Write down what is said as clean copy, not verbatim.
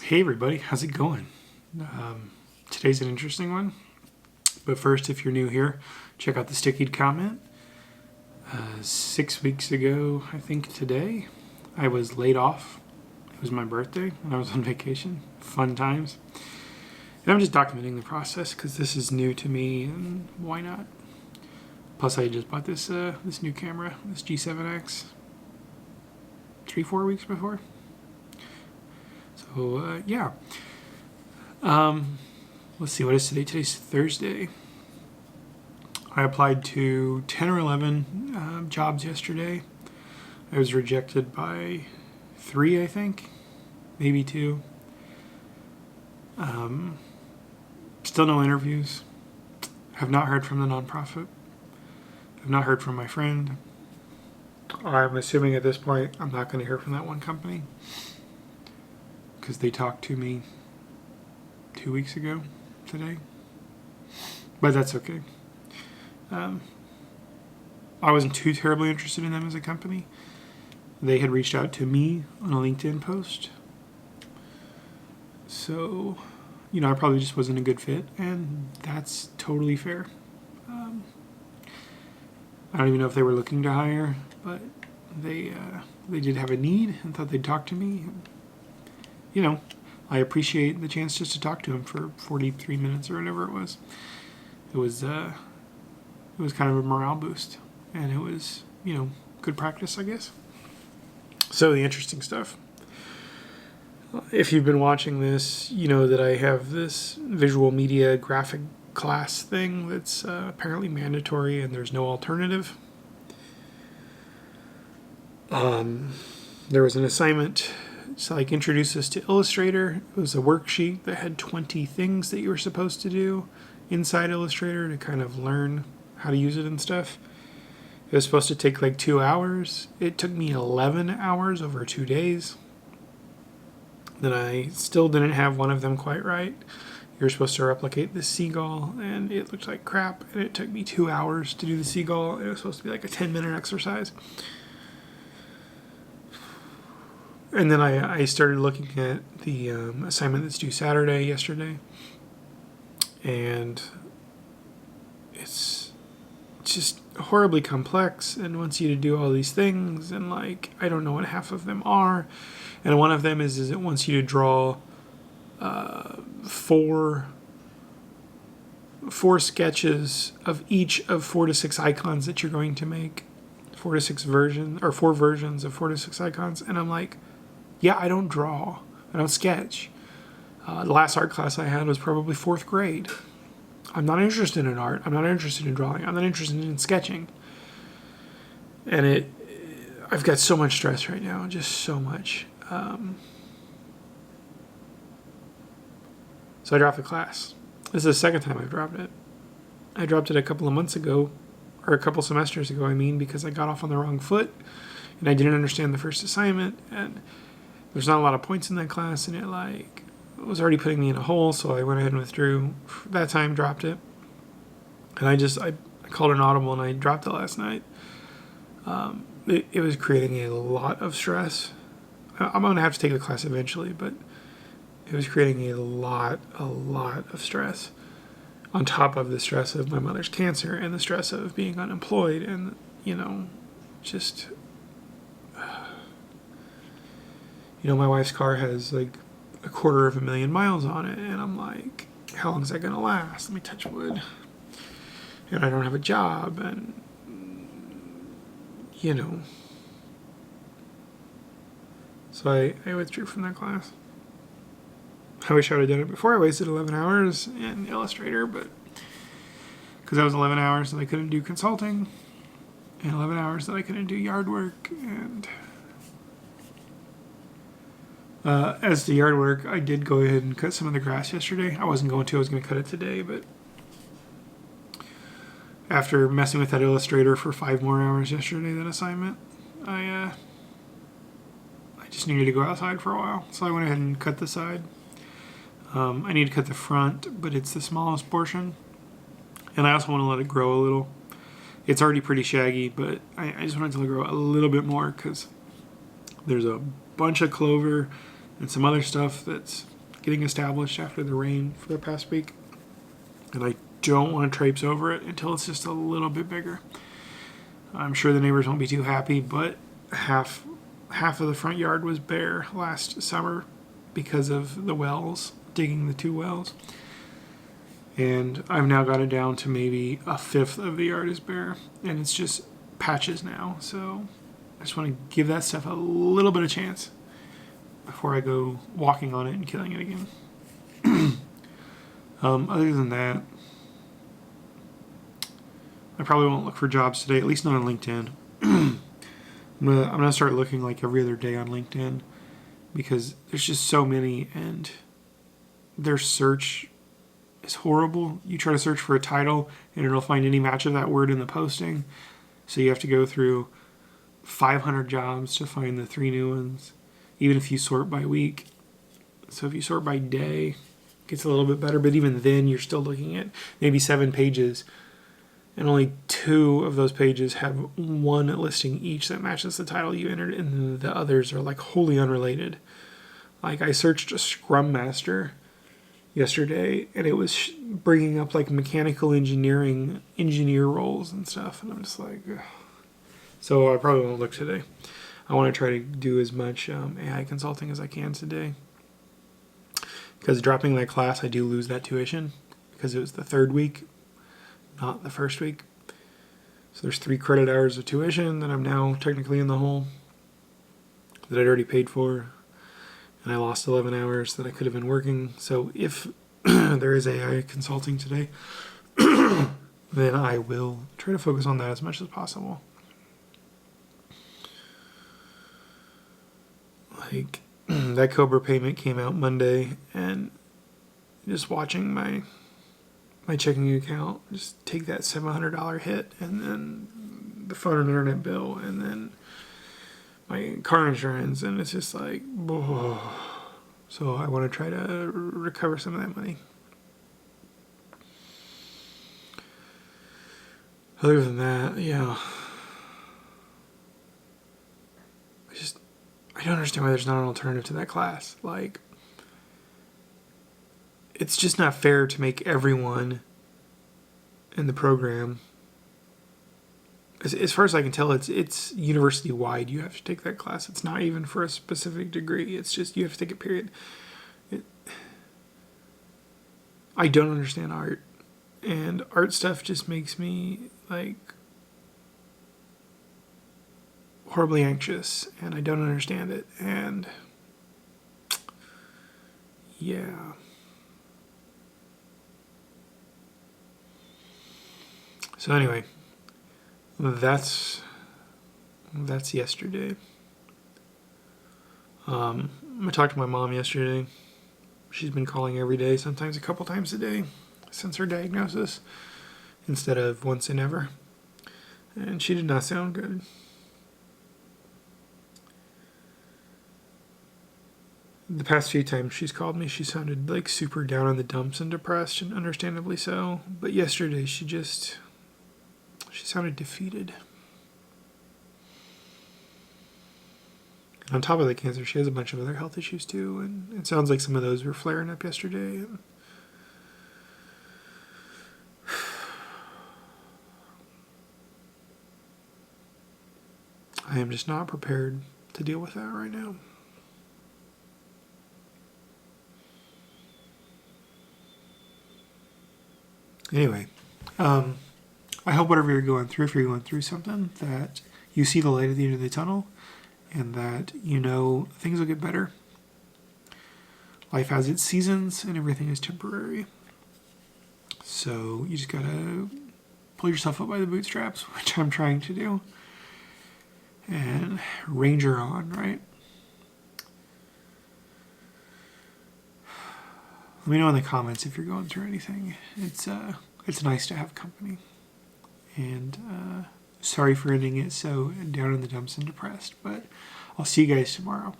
Hey everybody, how's it going? Today's an interesting one, but first, if you're new here, check out the stickied comment. 6 weeks ago, I think today, I was laid off. It was my birthday and I was on vacation. Fun times. And I'm just documenting the process because this is new to me and why not? Plus, I just bought this new camera, this G7X, 3-4 weeks before. So, yeah. Let's see, what is today? Today's Thursday. I applied to 10 or 11 jobs yesterday. I was rejected by 3, I think. Maybe 2. Still no interviews. Have not heard from the nonprofit. Have not heard from my friend. I'm assuming at this point I'm not going to hear from that one company because they talked to me 2 weeks ago today. But that's okay. I wasn't too terribly interested in them as a company. They had reached out to me on a LinkedIn post. So, I probably just wasn't a good fit, and that's totally fair. I don't even know if they were looking to hire, but they did have a need and thought they'd talk to me. I appreciate the chance just to talk to him for 43 minutes or whatever it was. It was kind of a morale boost, and it was, good practice, I guess. So the interesting stuff. If you've been watching this, you know that I have this visual media graphic class thing that's apparently mandatory and there's no alternative. There was an assignment to introduce us to Illustrator. It was a worksheet that had 20 things that you were supposed to do inside Illustrator to kind of learn how to use it and stuff. It was supposed to take 2 hours. It took me 11 hours over 2 days. Then I still didn't have one of them quite right. You're supposed to replicate the seagull, and it looked like crap, and it took me 2 hours to do the seagull. It was supposed to be a 10-minute exercise. And then I started looking at the assignment that's due Saturday, yesterday, and it's just horribly complex and wants you to do all these things, and I don't know what half of them are. And one of them is it wants you to draw four sketches of each of 4 to 6 icons that you're going to make. 4 versions of 4 to 6 icons. And I'm like, yeah, I don't draw. I don't sketch. The last art class I had was probably 4th grade. I'm not interested in art. I'm not interested in drawing. I'm not interested in sketching. And I've got so much stress right now, just so much. So I dropped the class. This is the second time I've dropped it. I dropped it a couple of months ago, or a couple semesters ago, because I got off on the wrong foot, and I didn't understand the first assignment, and there's not a lot of points in that class, and it was already putting me in a hole, so I went ahead and withdrew. That time, dropped it. And I called an audible, and I dropped it last night. It was creating a lot of stress. I'm going to have to take the class eventually, but it was creating a lot of stress on top of the stress of my mother's cancer and the stress of being unemployed and, just, my wife's car has 250,000 miles on it, and I'm like, how long is that going to last? Let me touch wood. And I don't have a job, and, So I withdrew from that class. I wish I would have done it before. I wasted 11 hours in Illustrator, but because that was 11 hours that I couldn't do consulting, and 11 hours that I couldn't do yard work. And as the yard work, I did go ahead and cut some of the grass yesterday. I wasn't going to. I was going to cut it today, but after messing with that Illustrator for 5 more hours yesterday, that assignment, I just needed to go outside for a while, so I went ahead and cut the side. I need to cut the front, but it's the smallest portion, and I also want to let it grow a little. It's already pretty shaggy, but I just want it to grow a little bit more because there's a bunch of clover and some other stuff that's getting established after the rain for the past week. And I don't want to traipse over it until it's just a little bit bigger. I'm sure the neighbors won't be too happy, but half of the front yard was bare last summer because of the wells, digging the 2 wells. And I've now got it down to maybe a fifth of the yard is bare, and it's just patches now. So I just want to give that stuff a little bit of chance before I go walking on it and killing it again. Other than that, I probably won't look for jobs today, at least not on LinkedIn. I'm gonna start looking like every other day on LinkedIn because there's just so many, and their search is horrible. You try to search for a title and it'll find any match of that word in the posting. So you have to go through 500 jobs to find the 3 new ones, even if you sort by week. So if you sort by day, it gets a little bit better, but even then you're still looking at maybe 7 pages, and only 2 of those pages have one listing each that matches the title you entered, and the others are like wholly unrelated. Like I searched a Scrum Master yesterday, and it was bringing up like mechanical engineer roles and stuff, and I'm just like, ugh. So I probably won't look today. I want to try to do as much AI consulting as I can today, because dropping that class, I do lose that tuition because it was the 3rd week, not the 1st week. So there's 3 credit hours of tuition that I'm now technically in the hole that I'd already paid for. And I lost 11 hours that I could have been working. So if there is AI consulting today, then I will try to focus on that as much as possible. Like, that Cobra payment came out Monday, and just watching my checking account just take that $700 hit, and then the phone and internet bill, and then my car insurance, and it's just like, oh. So I want to try to recover some of that money. Other than that, yeah, I don't understand why there's not an alternative to that class. Like, it's just not fair to make everyone in the program, as far as I can tell, it's university wide. You have to take that class. It's not even for a specific degree. It's just you have to take it, period. I don't understand art, and art stuff just makes me like horribly anxious, and I don't understand it. And yeah. So anyway, that's yesterday. I talked to my mom yesterday. She's been calling every day, sometimes a couple times a day, since her diagnosis, instead of once and ever. And she did not sound good. The past few times she's called me, she sounded like super down in the dumps and depressed, and understandably so. But yesterday she sounded defeated. And on top of the cancer, she has a bunch of other health issues too, and it sounds like some of those were flaring up yesterday. And I am just not prepared to deal with that right now. Anyway, I hope whatever you're going through, if you're going through something, that you see the light at the end of the tunnel, and that you know things will get better. Life has its seasons, and everything is temporary. So you just gotta pull yourself up by the bootstraps, which I'm trying to do, and ranger on, right? Let me know in the comments if you're going through anything. It's nice to have company. And sorry for ending it so down in the dumps and depressed, but I'll see you guys tomorrow.